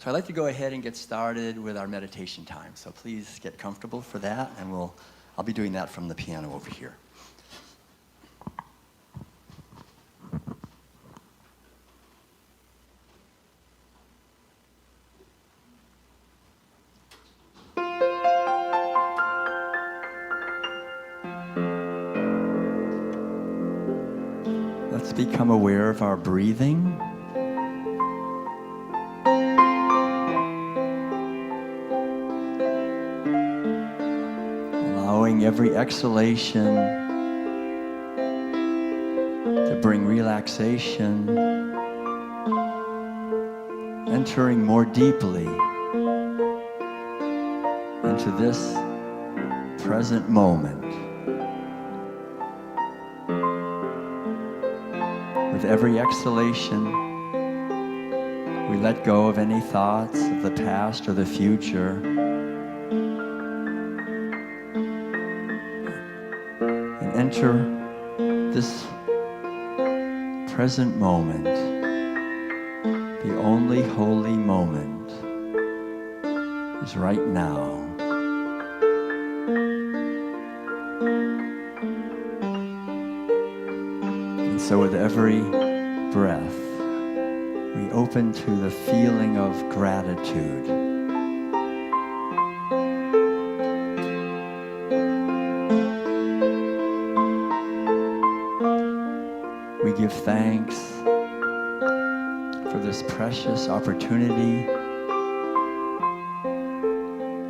So I'd like to go ahead and get started with our meditation time. So please get comfortable for that, and I'll be doing that from the piano over here. Let's become aware of our breathing. Allowing every exhalation to bring relaxation, entering more deeply into this present moment. With every exhalation, we let go of any thoughts of the past or the future, and enter this present moment, the only holy moment is right now. So with every breath, we open to the feeling of gratitude. We give thanks for this precious opportunity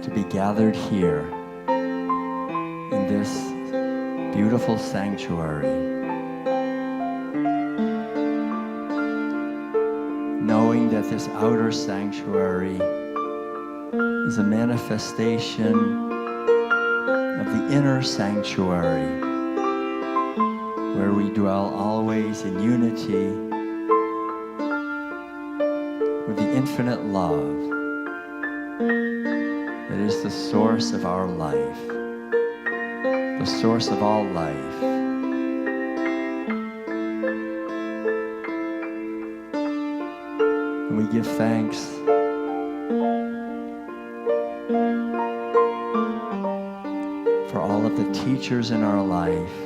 to be gathered here in this beautiful sanctuary. Knowing that this outer sanctuary is a manifestation of the inner sanctuary, where we dwell always in unity with the infinite love that is the source of our life, the source of all life. And we give thanks for all of the teachers in our life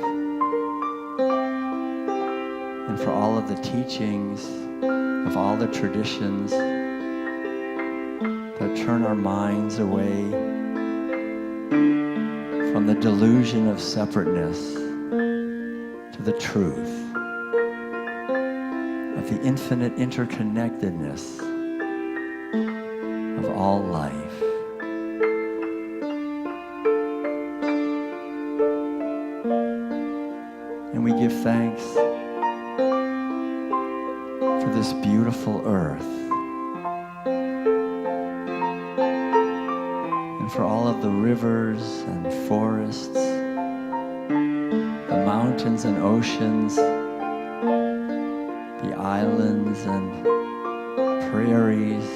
and for all of the teachings of all the traditions that turn our minds away from the delusion of separateness to the truth of the infinite interconnectedness of all life. And we give thanks for this beautiful earth and for all of the rivers and forests, the mountains and oceans, the islands and prairies,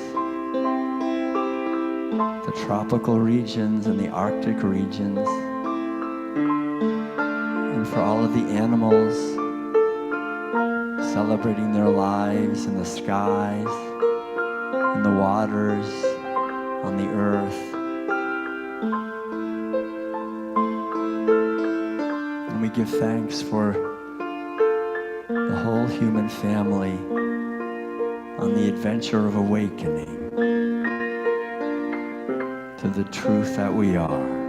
the tropical regions and the Arctic regions, and for all of the animals celebrating their lives in the skies, in the waters, on the earth. And we give thanks for the whole human family on the adventure of awakening to the truth that we are.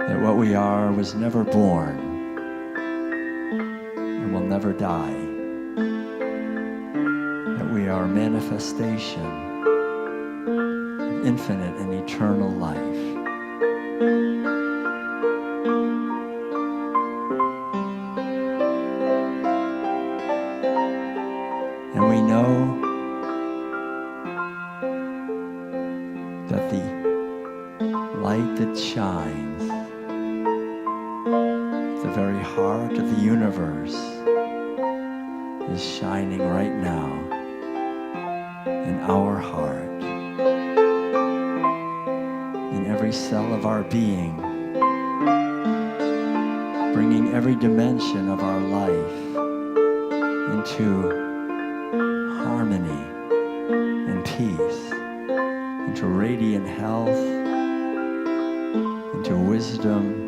That what we are was never born and will never die. That we are a manifestation of infinite and eternal life. And we know that the light that shines at the very heart of the universe is shining right now in our heart, in every cell of our being, bringing every dimension of our life into harmony and peace, into radiant health, into wisdom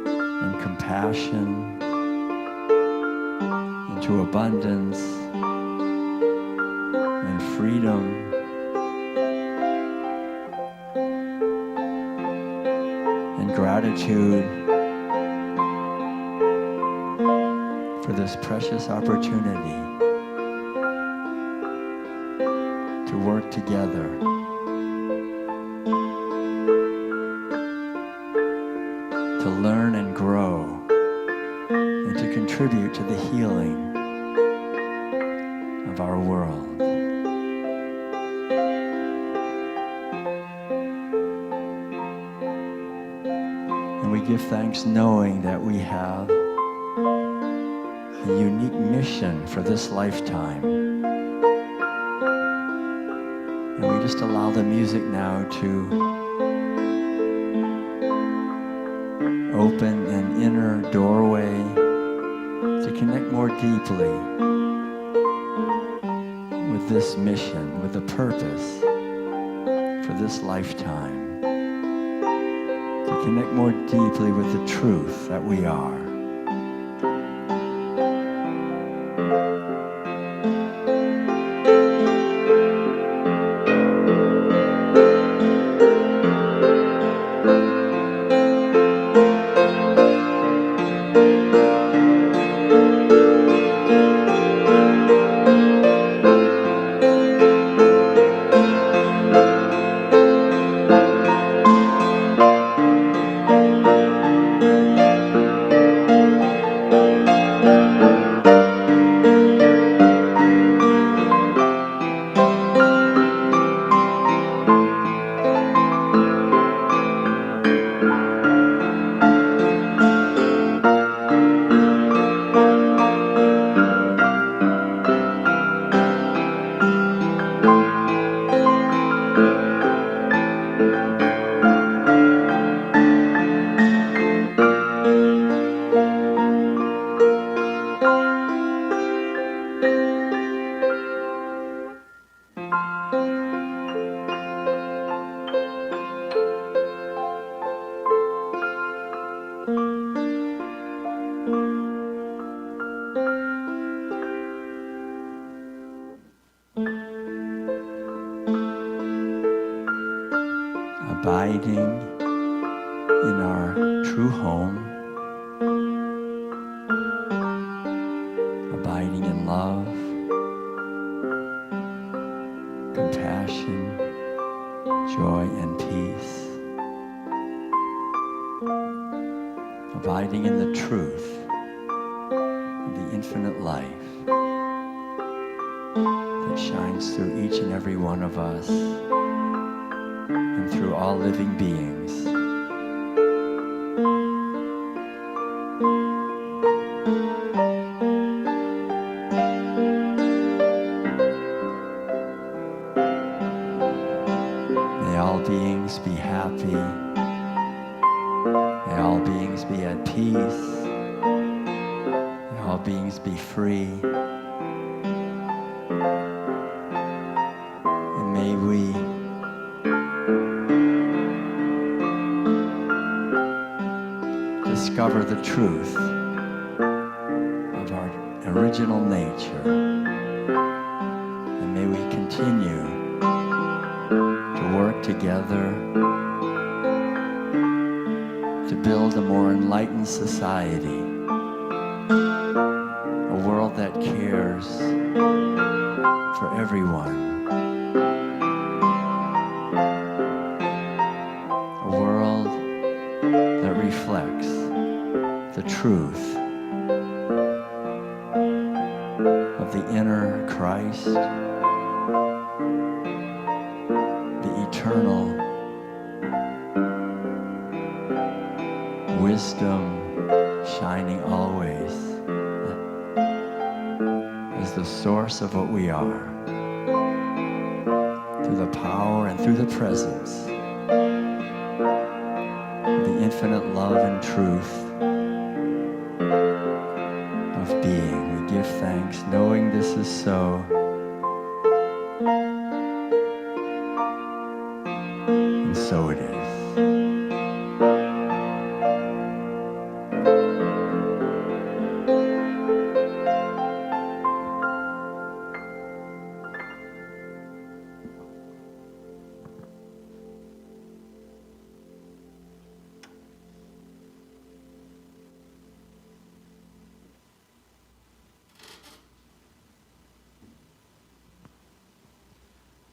and compassion, into abundance and freedom, and gratitude for this precious opportunity to work together to learn and grow and to contribute to the healing of our world. And we give thanks knowing that we have a unique mission for this lifetime. And we just allow the music now to open an inner doorway to connect more deeply with this mission, with the purpose for this lifetime, to connect more deeply with the truth that we are. Abiding in our true home, abiding in love, compassion, joy, and peace, abiding in the truth of the infinite life that shines through each and every one of us and through all living beings. May all beings be happy. May all beings be at peace. May all beings be free. And may we discover the truth of our original nature, and may we continue to work together to build a more enlightened society, a world that cares for everyone, a world that reflects the truth of the inner Christ, the eternal wisdom shining always as the source of what we are, through the power and through the presence of the infinite love and truth of being. We give thanks, knowing this is so. And so it is.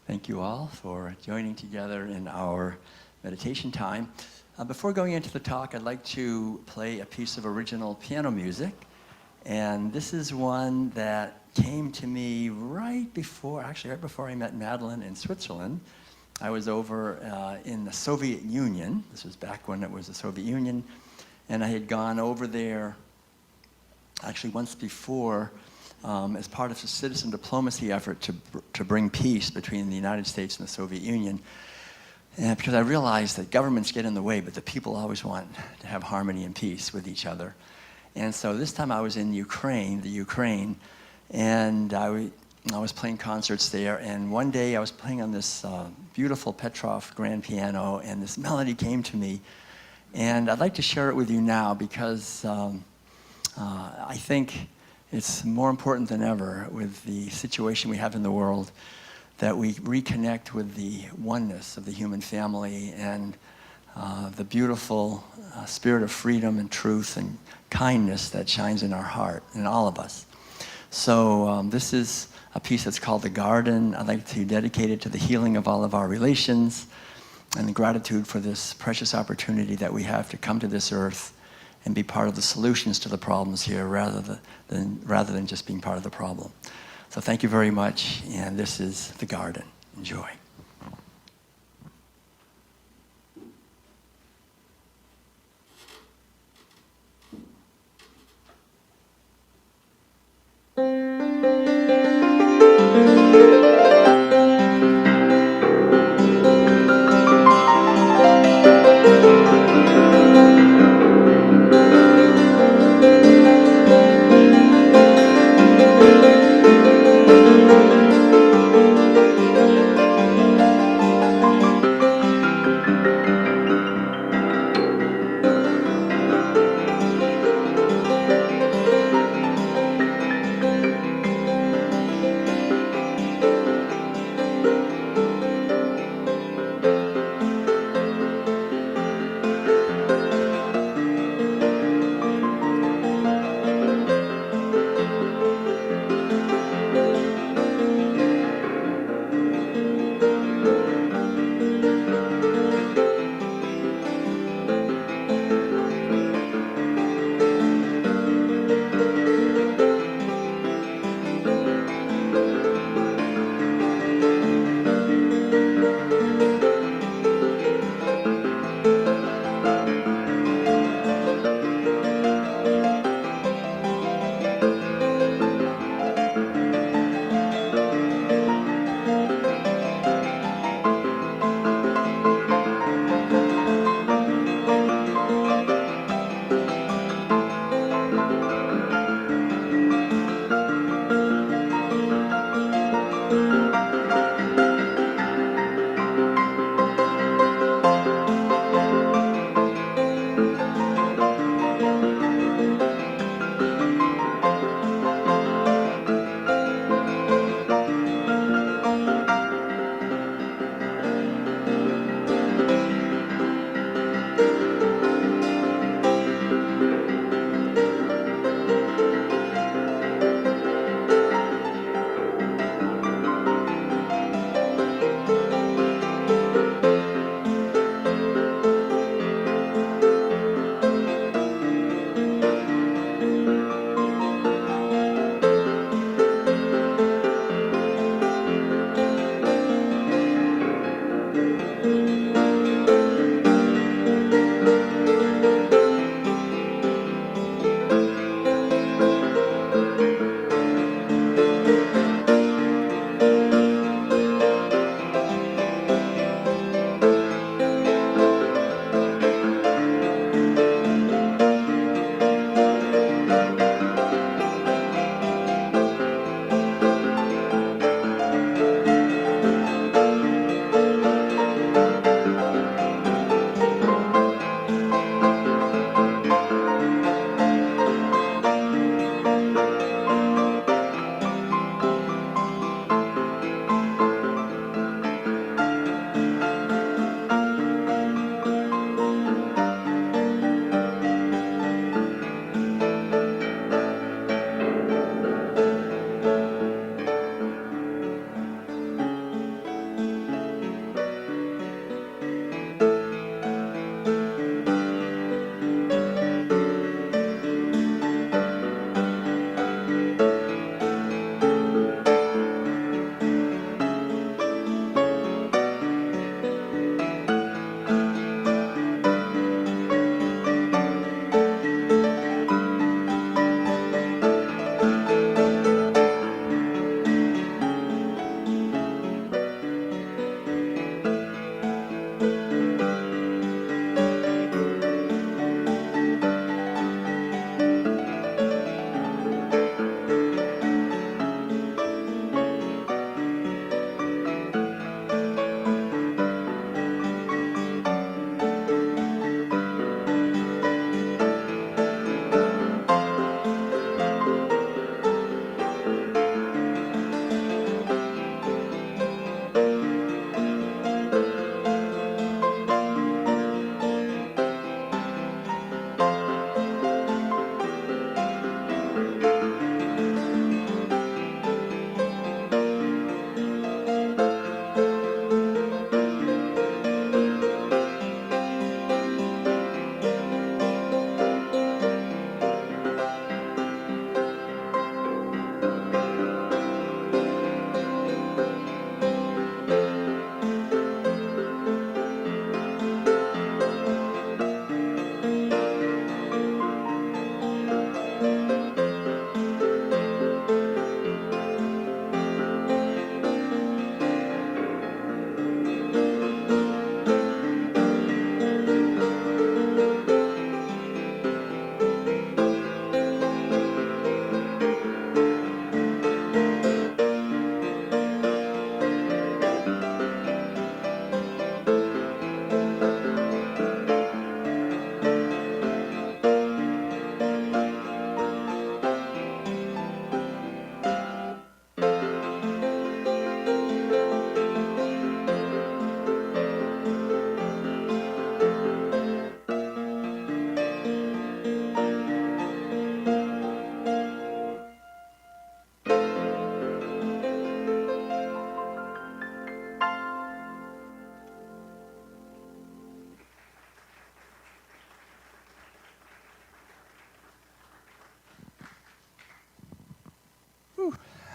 Thank you all for joining together in our meditation time. Before going into the talk, I'd like to play a piece of original piano music. And this is one that came to me right before I met Madeline in Switzerland. I was over in the Soviet Union. This was back when it was the Soviet Union. And I had gone over there actually once before as part of a citizen diplomacy effort to bring peace between the United States and the Soviet Union. And because I realized that governments get in the way, but the people always want to have harmony and peace with each other. And so this time I was in Ukraine, and I was playing concerts there. And one day I was playing on this beautiful Petrov grand piano, and this melody came to me. And I'd like to share it with you now because I think it's more important than ever with the situation we have in the world that we reconnect with the oneness of the human family and the beautiful spirit of freedom and truth and kindness that shines in our heart, in all of us. So this is a piece that's called The Garden. I'd like to dedicate it to the healing of all of our relations and the gratitude for this precious opportunity that we have to come to this earth and be part of the solutions to the problems here rather than just being part of the problem. So thank you very much, and this is The Garden. Enjoy.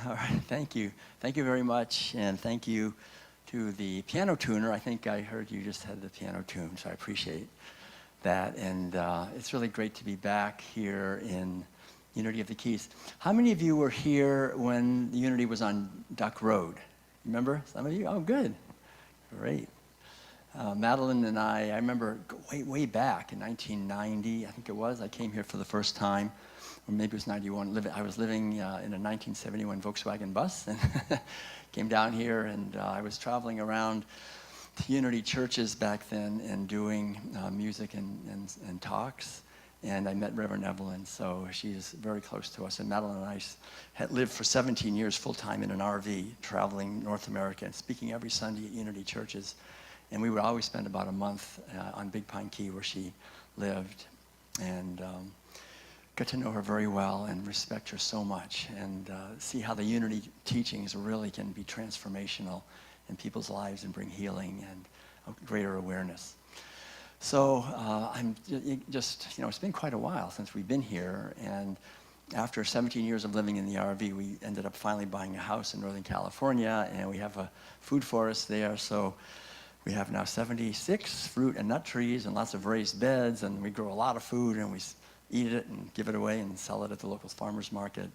All right, thank you. Thank you very much, and thank you to the piano tuner. I think I heard you just had the piano tune, so I appreciate that. And it's really great to be back here in Unity of the Keys. How many of you were here when Unity was on Duck Road? Remember? Some of you? Oh, good. Great. Madeline and I remember way back in 1990, I think it was, I came here for the first time, or maybe it was 91. I was living in a 1971 Volkswagen bus, and came down here, and I was traveling around to Unity churches back then and doing music and talks. And I met Reverend Evelyn, so she's very close to us. And Madeline and I had lived for 17 years full-time in an RV, traveling North America and speaking every Sunday at Unity churches. And we would always spend about a month on Big Pine Key where she lived. And got to know her very well and respect her so much. And see how the Unity teachings really can be transformational in people's lives and bring healing and a greater awareness. So I'm just, it's been quite a while since we've been here, and after 17 years of living in the RV, we ended up finally buying a house in Northern California, and we have a food forest there, so we have now 76 fruit and nut trees and lots of raised beds, and we grow a lot of food, and we eat it and give it away and sell it at the local farmer's market.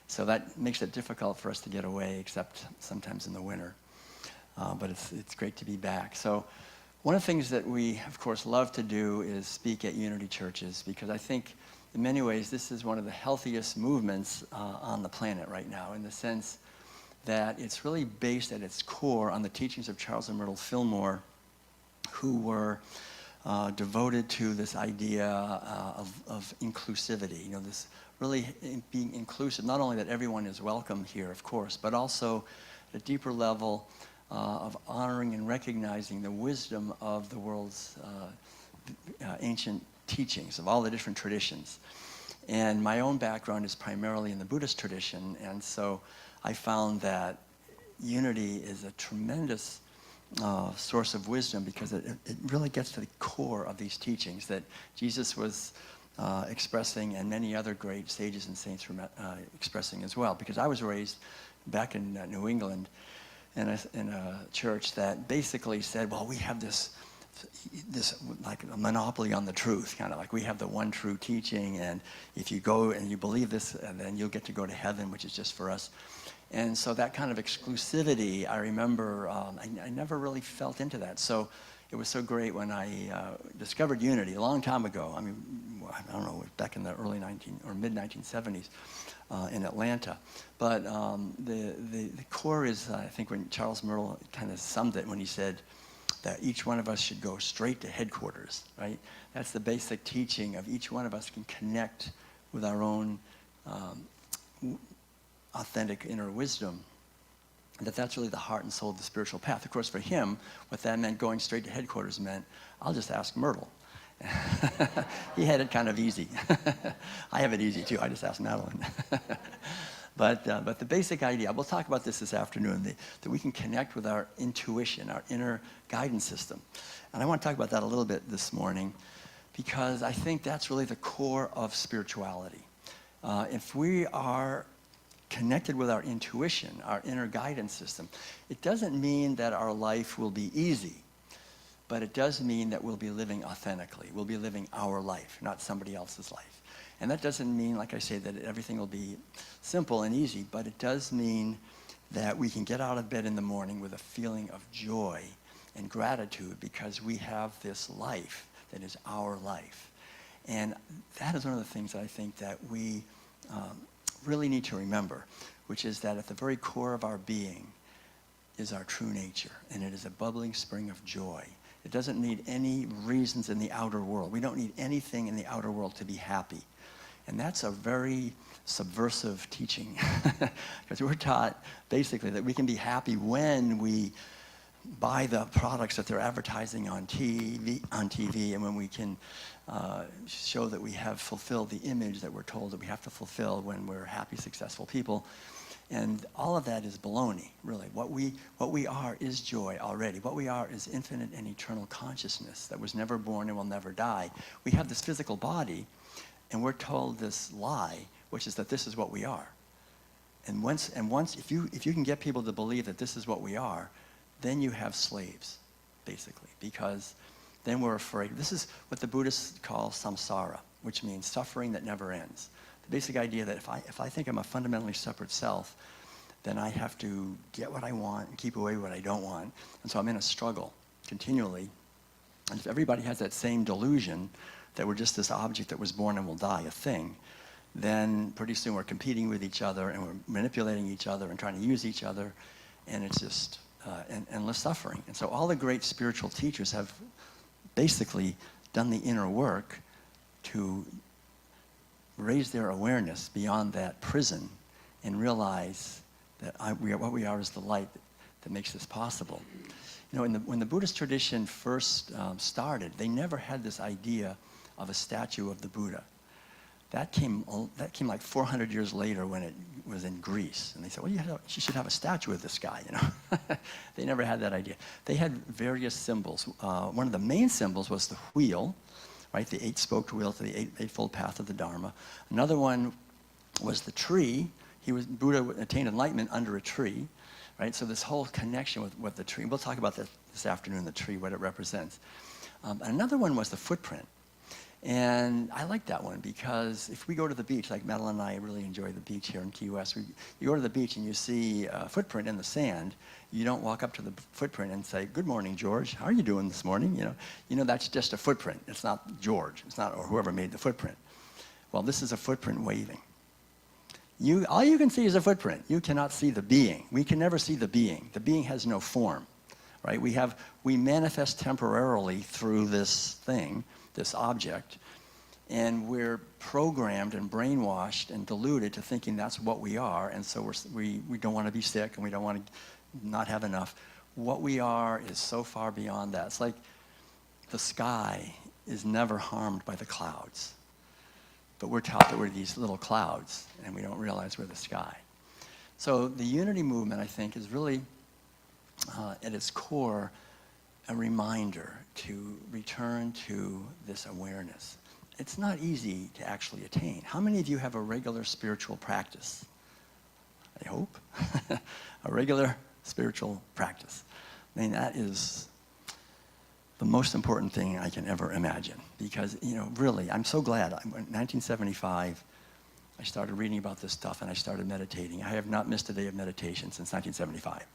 So that makes it difficult for us to get away, except sometimes in the winter. But it's great to be back. So one of the things that we, of course, love to do is speak at Unity churches, because I think in many ways this is one of the healthiest movements on the planet right now, in the sense that it's really based at its core on the teachings of Charles and Myrtle Fillmore, who were devoted to this idea of inclusivity, this really being inclusive, not only that everyone is welcome here, of course, but also at a deeper level of honoring and recognizing the wisdom of the world's ancient teachings, of all the different traditions. And my own background is primarily in the Buddhist tradition, and so I found that Unity is a tremendous source of wisdom, because it really gets to the core of these teachings that Jesus was expressing, and many other great sages and saints were expressing as well. Because I was raised back in New England in a church that basically said, well, we have this like a monopoly on the truth, kind of like we have the one true teaching, and if you go and you believe this, then you'll get to go to heaven, which is just for us. And so that kind of exclusivity, I remember, I never really felt into that. So it was so great when I discovered Unity a long time ago. I mean, I don't know, back in the early mid-1970s in Atlanta. But the core is, I think, when Charles Myrtle kind of summed it when he said that each one of us should go straight to headquarters, right? That's the basic teaching of each one of us can connect with our own authentic inner wisdom, that's really the heart and soul of the spiritual path. Of course, for him, what that meant, going straight to headquarters, meant, I'll just ask Myrtle. He had it kind of easy. I have it easy too, I just ask Madeline. But the basic idea, we'll talk about this afternoon, that we can connect with our intuition, our inner guidance system. And I want to talk about that a little bit this morning, because I think that's really the core of spirituality. If we are connected with our intuition, our inner guidance system, it doesn't mean that our life will be easy, but it does mean that we'll be living authentically. We'll be living our life, not somebody else's life. And that doesn't mean, like I say, that everything will be simple and easy, but it does mean that we can get out of bed in the morning with a feeling of joy and gratitude, because we have this life that is our life. And that is one of the things that I think that we really need to remember, which is that at the very core of our being is our true nature, and it is a bubbling spring of joy. It doesn't need any reasons in the outer world. We don't need anything in the outer world to be happy. And that's a very subversive teaching, because we're taught basically that we can be happy when we buy the products that they're advertising on TV, and when we can show that we have fulfilled the image that we're told that we have to fulfill when we're happy, successful people. And all of that is baloney, really. What we are is joy already. What we are is infinite and eternal consciousness that was never born and will never die. We have this physical body, and we're told this lie, which is that this is what we are. And once, if you can get people to believe that this is what we are, then you have slaves, basically, because then we're afraid. This is what the Buddhists call samsara, which means suffering that never ends. The basic idea that if I think I'm a fundamentally separate self, then I have to get what I want and keep away what I don't want. And so I'm in a struggle continually. And if everybody has that same delusion that we're just this object that was born and will die, a thing, then pretty soon we're competing with each other and we're manipulating each other and trying to use each other, and it's just endless suffering. And so all the great spiritual teachers have basically done the inner work to raise their awareness beyond that prison and realize that what we are is the light that makes this possible. You know, when the Buddhist tradition first started, they never had this idea of a statue of the Buddha. That came like 400 years later when it was in Greece. And they said, well, you should have a statue of this guy, you know. They never had that idea. They had various symbols. One of the main symbols was the wheel, right? The eight-spoked wheel to the eightfold path of the Dharma. Another one was the tree. Buddha attained enlightenment under a tree, right? So this whole connection with the tree. We'll talk about this afternoon, the tree, what it represents. Another one was the footprint. And I like that one because if we go to the beach, like Madeline and I really enjoy the beach here in Key West, you go to the beach and you see a footprint in the sand, you don't walk up to the footprint and say, good morning, George, how are you doing this morning? You know that's just a footprint. It's not George, it's not or whoever made the footprint. Well, this is a footprint waving. All you can see is a footprint. You cannot see the being. We can never see the being. The being has no form, right? We manifest temporarily through this thing, this object, and we're programmed and brainwashed and deluded to thinking that's what we are, and so we don't want to be sick and we don't want to not have enough. What we are is so far beyond that. It's like the sky is never harmed by the clouds, but we're taught that we're these little clouds and we don't realize we're the sky. So the unity movement, I think, is really at its core a reminder to return to this awareness. It's not easy to actually attain. How many of you have a regular spiritual practice? I hope. A regular spiritual practice. I mean, that is the most important thing I can ever imagine. Because, really, I'm so glad. In 1975, I started reading about this stuff and I started meditating. I have not missed a day of meditation since 1975.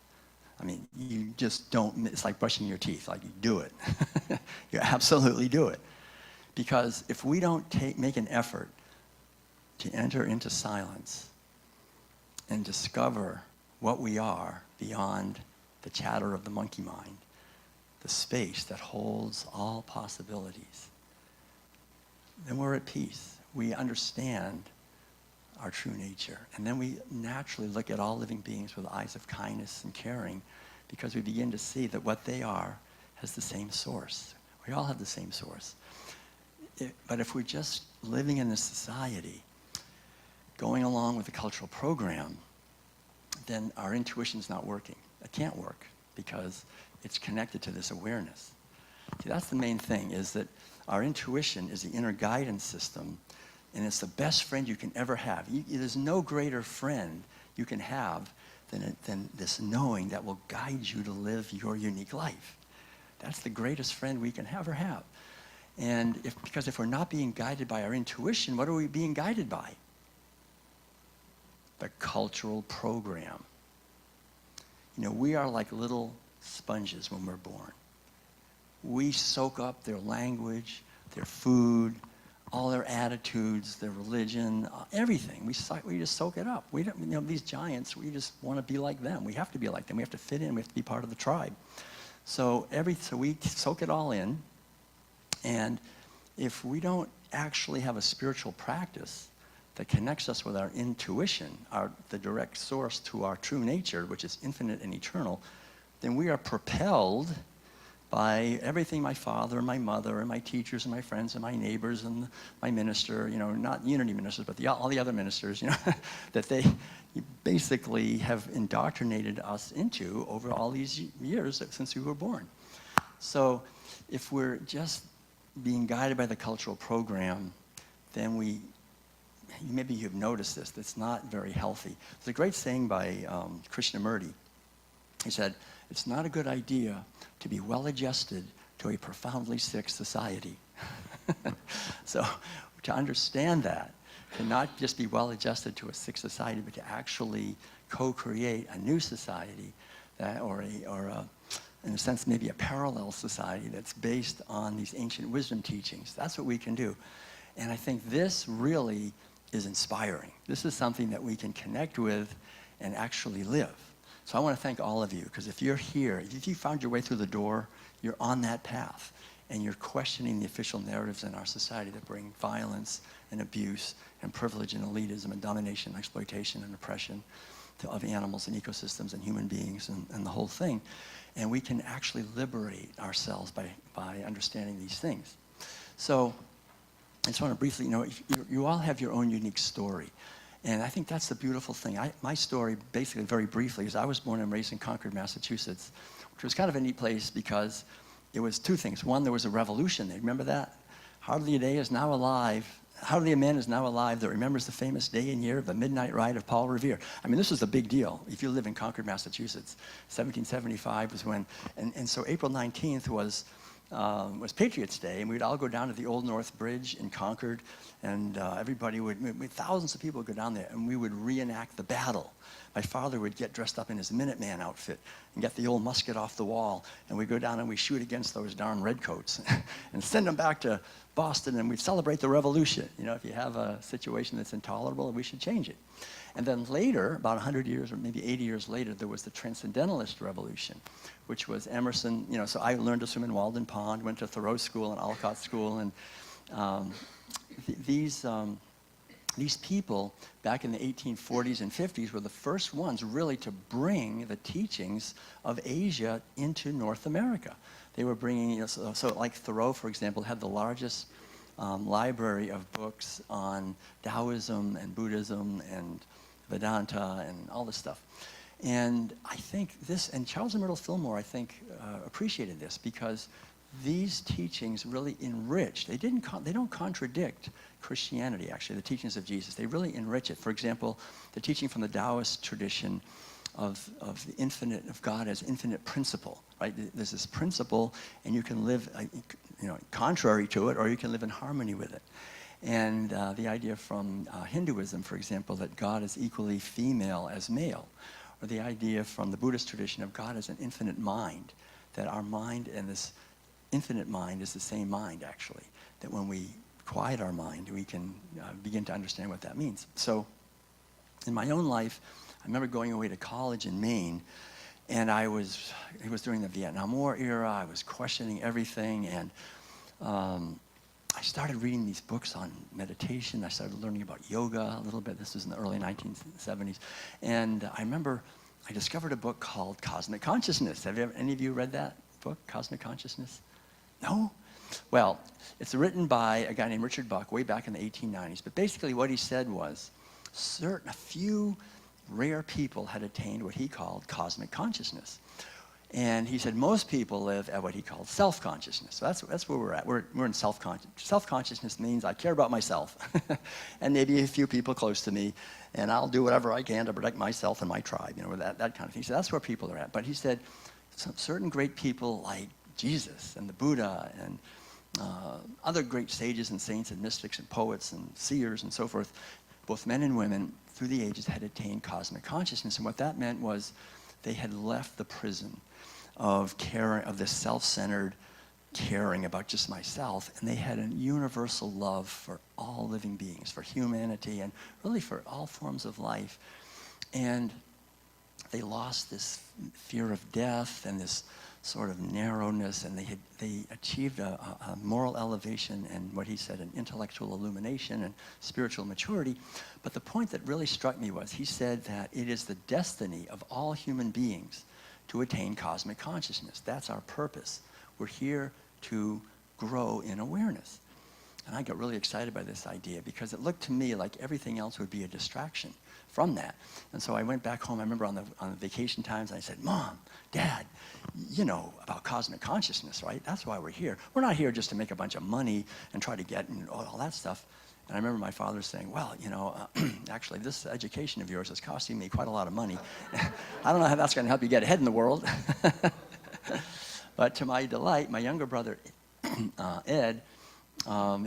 I mean, you just don't, it's like brushing your teeth, like you do it. You absolutely do it. Because if we don't make an effort to enter into silence and discover what we are beyond the chatter of the monkey mind, the space that holds all possibilities, then we're at peace. We understand our true nature. And then we naturally look at all living beings with eyes of kindness and caring because we begin to see that what they are has the same source. We all have the same source. But if we're just living in this society, going along with the cultural program, then our intuition's not working. It can't work because it's connected to this awareness. See, that's the main thing, is that our intuition is the inner guidance system, and it's the best friend you can ever have. There's no greater friend you can have than this knowing that will guide you to live your unique life. That's the greatest friend we can ever have. And because if we're not being guided by our intuition, what are we being guided by? The cultural program. We are like little sponges when we're born. We soak up their language, their food, all their attitudes, their religion, everything. We just soak it up. We don't, these giants, we just want to be like them. We have to be like them. We have to fit in. We have to be part of the tribe. So we soak it all in. And if we don't actually have a spiritual practice that connects us with our intuition, the direct source to our true nature, which is infinite and eternal, then we are propelled by everything my father and my mother and my teachers and my friends and my neighbors and my minister, not unity ministers, but all the other ministers, that they basically have indoctrinated us into over all these years since we were born. So if we're just being guided by the cultural program, then we maybe you've noticed this, that's not very healthy. There's a great saying by Krishnamurti. He said, it's not a good idea to be well-adjusted to a profoundly sick society. So to understand that, to not just be well-adjusted to a sick society, but to actually co-create a new society, that, or in a sense, maybe a parallel society that's based on these ancient wisdom teachings. That's what we can do. And I think this really is inspiring. This is something that we can connect with and actually live. So I want to thank all of you, because if you're here, if you found your way through the door, you're on that path, and you're questioning the official narratives in our society that bring violence and abuse and privilege and elitism and domination and exploitation and oppression of animals and ecosystems and human beings and the whole thing. And we can actually liberate ourselves by understanding these things. So I just want to briefly, you all have your own unique story. And I think that's the beautiful thing. My story, basically, very briefly, is I was born and raised in Concord, Massachusetts, which was kind of a neat place because it was two things. One, there was a revolution there. Remember that? Hardly a man is now alive that remembers the famous day and year of the midnight ride of Paul Revere. I mean, this was a big deal. If you live in Concord, Massachusetts, 1775 was when, and so April 19th was Patriots Day, and we'd all go down to the Old North Bridge in Concord, and thousands of people would go down there, and we would reenact the battle. My father would get dressed up in his Minuteman outfit and get the old musket off the wall, and we'd go down and we'd shoot against those darn redcoats and send them back to Boston, and we'd celebrate the revolution. If you have a situation that's intolerable, we should change it. And then later, about 100 years or maybe 80 years later, there was the Transcendentalist Revolution, which was Emerson. So I learned to swim in Walden Pond, went to Thoreau School and Alcott School, and these people back in the 1840s and 50s were the first ones really to bring the teachings of Asia into North America. They were bringing, so like Thoreau, for example, had the largest library of books on Taoism and Buddhism and Vedanta and all this stuff. And I think this, and Charles and Myrtle Fillmore, I think, appreciated this because these teachings really enrich. They don't contradict Christianity, actually, the teachings of Jesus. They really enrich it. For example, the teaching from the Taoist tradition of the infinite, of God as infinite principle, right? There's this principle, and you can live, contrary to it, or you can live in harmony with it. And the idea from Hinduism, for example, that God is equally female as male, or the idea from the Buddhist tradition of God as an infinite mind, that our mind and this infinite mind is the same mind, actually, that when we quiet our mind, we can begin to understand what that means. So in my own life, I remember going away to college in Maine, and it was during the Vietnam War era. I was questioning everything, and I started reading these books on meditation. I started learning about yoga a little bit. This was in the early 1970s. And I remember I discovered a book called Cosmic Consciousness. Any of you read that book, Cosmic Consciousness? No? Well, it's written by a guy named Richard Buck way back in the 1890s. But basically what he said was a few rare people had attained what he called cosmic consciousness. And he said most people live at what he called self-consciousness. So that's where we're at. We're in self-consciousness. Self-consciousness means I care about myself and maybe a few people close to me, and I'll do whatever I can to protect myself and my tribe, that kind of thing. So that's where people are at. But he said some certain great people like Jesus and the Buddha and other great sages and saints and mystics and poets and seers and so forth, both men and women through the ages had attained cosmic consciousness. And what that meant was they had left the prison of caring, of this self-centered caring about just myself, and they had a universal love for all living beings, for humanity, and really for all forms of life. And they lost this fear of death and this sort of narrowness, and they achieved a moral elevation and what he said, an intellectual illumination and spiritual maturity. But the point that really struck me was he said that it is the destiny of all human beings to attain cosmic consciousness. That's our purpose. We're here to grow in awareness. And I got really excited by this idea because it looked to me like everything else would be a distraction from that. And so I went back home, I remember on the vacation times, and I said, Mom, Dad, you know about cosmic consciousness, right? That's why we're here. We're not here just to make a bunch of money and try to get and all that stuff. And I remember my father saying, well, actually, this education of yours is costing me quite a lot of money. I don't know how that's going to help you get ahead in the world. But to my delight, my younger brother, Ed,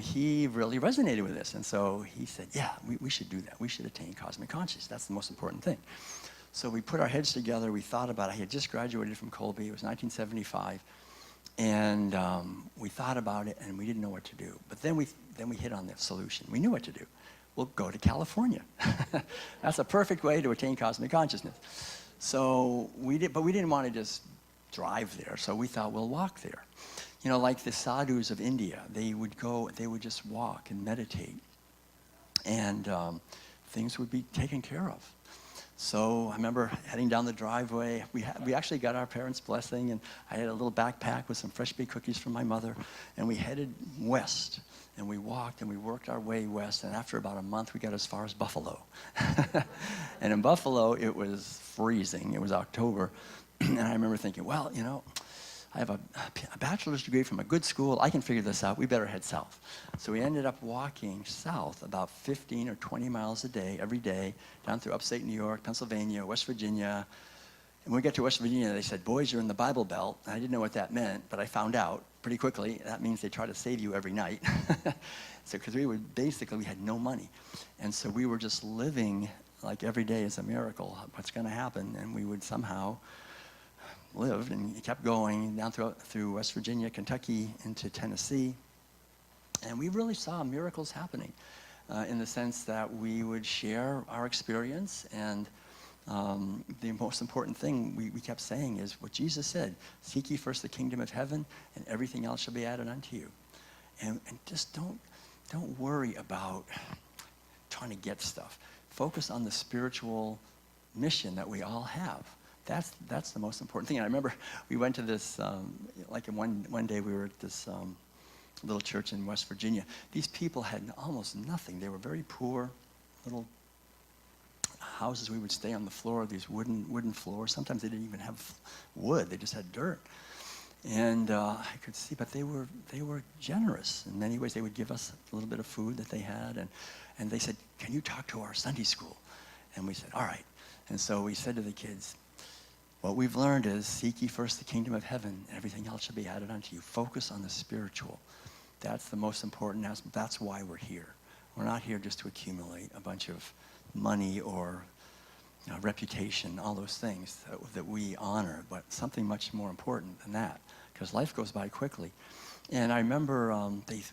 he really resonated with this. And so he said, yeah, we should do that. We should attain cosmic consciousness. That's the most important thing. So we put our heads together. We thought about it. I had just graduated from Colby. It was 1975. And we thought about it, and we didn't know what to do. But then we hit on the solution. We knew what to do. We'll go to California. That's a perfect way to attain cosmic consciousness. So we did, but we didn't want to just drive there. So we thought we'll walk there. Like the sadhus of India, they would just walk and meditate, and things would be taken care of. So I remember heading down the driveway. We actually got our parents' blessing, and I had a little backpack with some fresh baked cookies from my mother, and we headed west. And we walked and we worked our way west, and after about a month, we got as far as Buffalo. And in Buffalo, it was freezing. It was October, and I remember thinking, well, I have a bachelor's degree from a good school. I can figure this out. We better head south. So we ended up walking south about 15 or 20 miles a day, every day, down through upstate New York, Pennsylvania, West Virginia. And when we got to West Virginia, they said, boys, you're in the Bible Belt. And I didn't know what that meant, but I found out pretty quickly. That means they try to save you every night. So because we had no money. And so we were just living like every day is a miracle. What's going to happen? And we would somehow lived and kept going down through West Virginia, Kentucky, into Tennessee. And we really saw miracles happening in the sense that we would share our experience. And the most important thing we kept saying is what Jesus said: seek ye first the kingdom of heaven, and everything else shall be added unto you. And just don't worry about trying to get stuff. Focus on the spiritual mission that we all have. That's the most important thing. And I remember we went to this, one day we were at this little church in West Virginia. These people had almost nothing. They were very poor, little houses. We would stay on the floor, these wooden floors. Sometimes they didn't even have wood. They just had dirt. And I could see, but they were generous in many ways. They would give us a little bit of food that they had, and they said, "Can you talk to our Sunday school?" And we said, "All right." And so we said to the kids, what we've learned is seek ye first the kingdom of heaven, and everything else shall be added unto you. Focus on the spiritual. That's the most important. That's why we're here. We're not here just to accumulate a bunch of money or reputation, all those things that we honor, but something much more important than that, because life goes by quickly. And I remember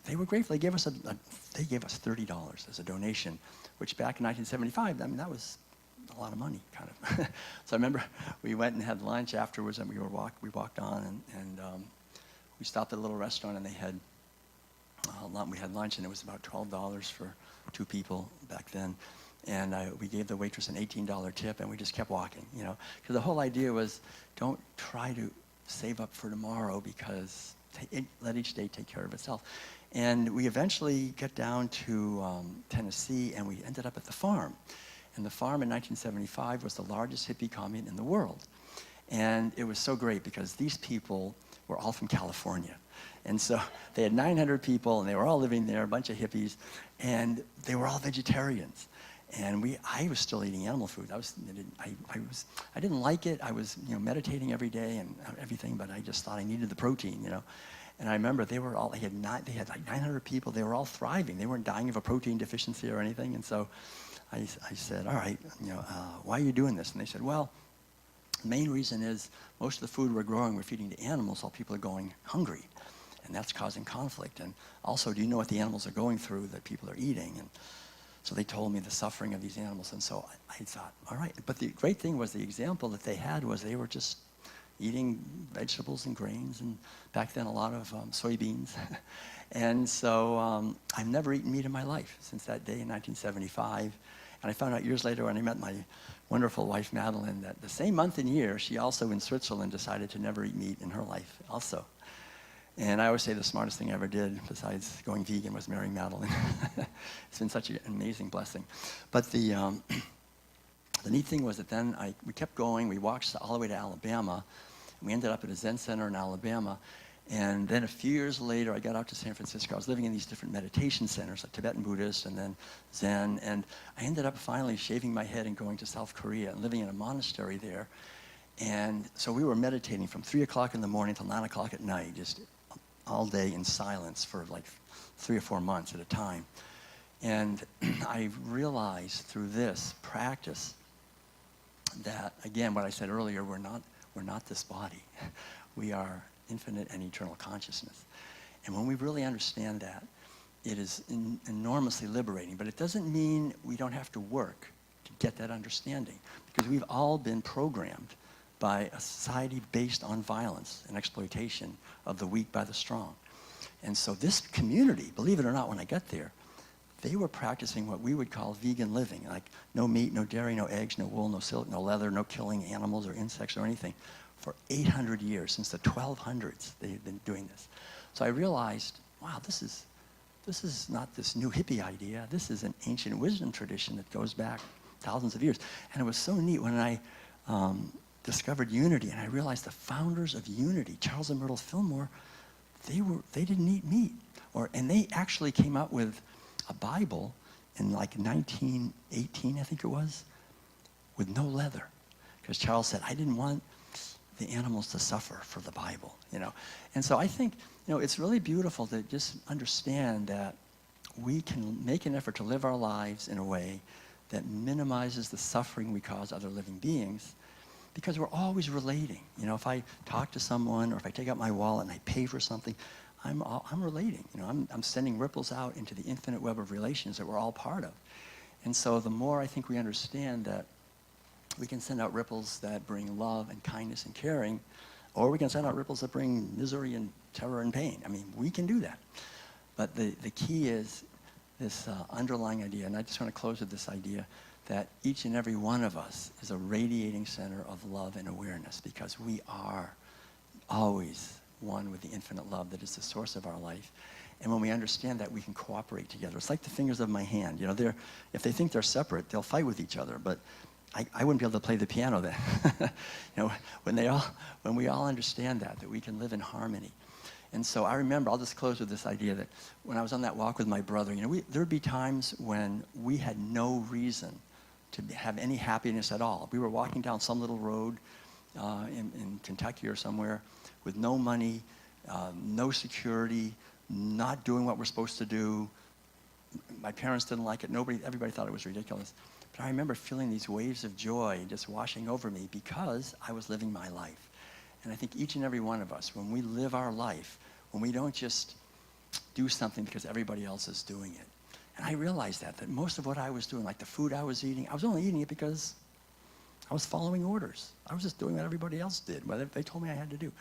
they were grateful. They gave us $30 as a donation, which back in 1975, that was a lot of money, kind of. So I remember we went and had lunch afterwards, and we walked on, and we stopped at a little restaurant, and they had we had lunch, and it was about $12 for 2 people back then. And we gave the waitress an $18 tip, and we just kept walking, because the whole idea was don't try to save up for tomorrow, because let each day take care of itself. And we eventually got down to Tennessee, and we ended up at the farm. And the farm in 1975 was the largest hippie commune in the world. And it was so great because these people were all from California. And so they had 900 people, and they were all living there, a bunch of hippies, and they were all vegetarians. And I was still eating animal food. I didn't like it. I was meditating every day and everything, but I just thought I needed the protein, And I remember they had like 900 people. They were all thriving. They weren't dying of a protein deficiency or anything. And so I said, all right, why are you doing this? And they said, well, the main reason is most of the food we're growing, we're feeding to animals while people are going hungry. And that's causing conflict. And also, do you know what the animals are going through that people are eating? And so they told me the suffering of these animals. And so I thought, all right. But the great thing was the example that they had was they were just eating vegetables and grains, and back then a lot of soybeans. And so I've never eaten meat in my life since that day in 1975. And I found out years later when I met my wonderful wife, Madeline, that the same month and year, she also in Switzerland decided to never eat meat in her life also. And I always say the smartest thing I ever did, besides going vegan, was marrying Madeline. It's been such an amazing blessing. But the neat thing was that then we kept going. We walked all the way to Alabama. And we ended up at a Zen center in Alabama. And then a few years later, I got out to San Francisco. I was living in these different meditation centers, like Tibetan Buddhist and then Zen. And I ended up finally shaving my head and going to South Korea and living in a monastery there. And so we were meditating from 3 o'clock in the morning till 9 o'clock at night, just all day in silence for like 3 or 4 months at a time. And I realized through this practice that, again, what I said earlier, we're not this body. We are infinite and eternal consciousness. And when we really understand that, it is enormously liberating. But it doesn't mean we don't have to work to get that understanding, because we've all been programmed by a society based on violence and exploitation of the weak by the strong. And so this community, believe it or not, when I got there, they were practicing what we would call vegan living, like no meat, no dairy, no eggs, no wool, no silk, no leather, no killing animals or insects or anything. For 800 years, since the 1200s, they've been doing this. So I realized, wow, this is not this new hippie idea. This is an ancient wisdom tradition that goes back thousands of years. And it was so neat when I discovered unity, and I realized the founders of unity, Charles and Myrtle Fillmore, they didn't eat meat. And they actually came out with a Bible in like 1918, I think it was, with no leather. Because Charles said, I didn't want the animals to suffer for the Bible, you know. And so I think, you know, it's really beautiful to just understand that we can make an effort to live our lives in a way that minimizes the suffering we cause other living beings, because we're always relating. You know, if I talk to someone or if I take out my wallet and I pay for something, I'm relating. You know, I'm sending ripples out into the infinite web of relations that we're all part of. And so the more I think we understand that we can send out ripples that bring love and kindness and caring, or we can send out ripples that bring misery and terror and pain. I mean, we can do that. But the key is this underlying idea, and I just want to close with this idea, that each and every one of us is a radiating center of love and awareness, because we are always one with the infinite love that is the source of our life. And when we understand that, we can cooperate together. It's like the fingers of my hand. You know, if they think they're separate, they'll fight with each other. But I wouldn't be able to play the piano then. You know, when we all understand that we can live in harmony. And so I remember, I'll just close with this idea that when I was on that walk with my brother, you know, there would be times when we had no reason to have any happiness at all. We were walking down some little road in Kentucky or somewhere with no money, no security, not doing what we're supposed to do. My parents didn't like it. Everybody thought it was ridiculous. But I remember feeling these waves of joy just washing over me because I was living my life. And I think each and every one of us, when we live our life, when we don't just do something because everybody else is doing it. And I realized that most of what I was doing, like the food I was eating, I was only eating it because I was following orders. I was just doing what everybody else did, what they told me I had to do.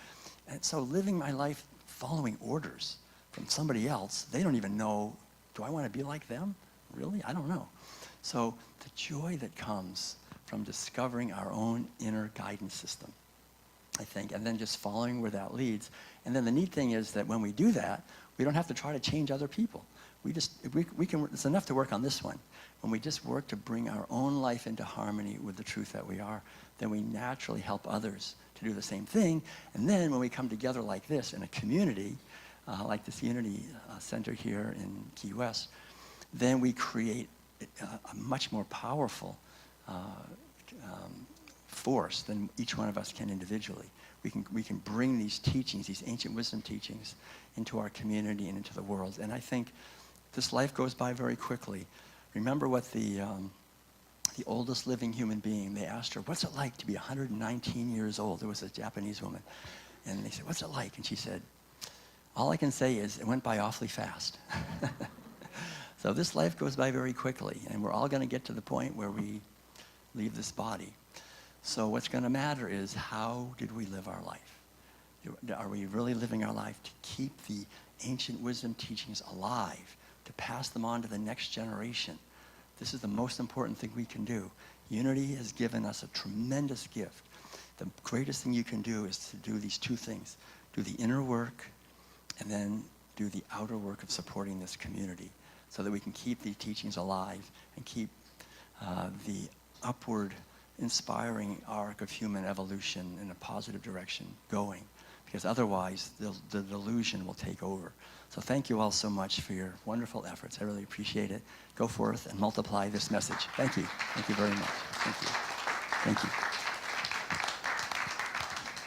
And so living my life following orders from somebody else, they don't even know, do I want to be like them? Really? I don't know. So the joy that comes from discovering our own inner guidance system, I think, and then just following where that leads. And then the neat thing is that when we do that, we don't have to try to change other people. We can, it's enough to work on this one. When we just work to bring our own life into harmony with the truth that we are, then we naturally help others to do the same thing. And then when we come together like this in a community, like this Unity Center here in Key West, then we create a much more powerful force than each one of us can individually. We can bring these teachings, these ancient wisdom teachings, into our community and into the world. And I think this life goes by very quickly. Remember what the oldest living human being, they asked her, what's it like to be 119 years old? It was a Japanese woman. And they said, what's it like? And she said, all I can say is it went by awfully fast. So this life goes by very quickly, and we're all going to get to the point where we leave this body. So what's going to matter is, how did we live our life? Are we really living our life to keep the ancient wisdom teachings alive, to pass them on to the next generation? This is the most important thing we can do. Unity has given us a tremendous gift. The greatest thing you can do is to do these two things. Do the inner work, and then do the outer work of supporting this community, so that we can keep the teachings alive and keep the upward, inspiring arc of human evolution in a positive direction going. because otherwise the delusion will take over. So thank you all so much for your wonderful efforts. I really appreciate it. Go forth and multiply this message. Thank you. Thank you very much. Thank you. Thank you.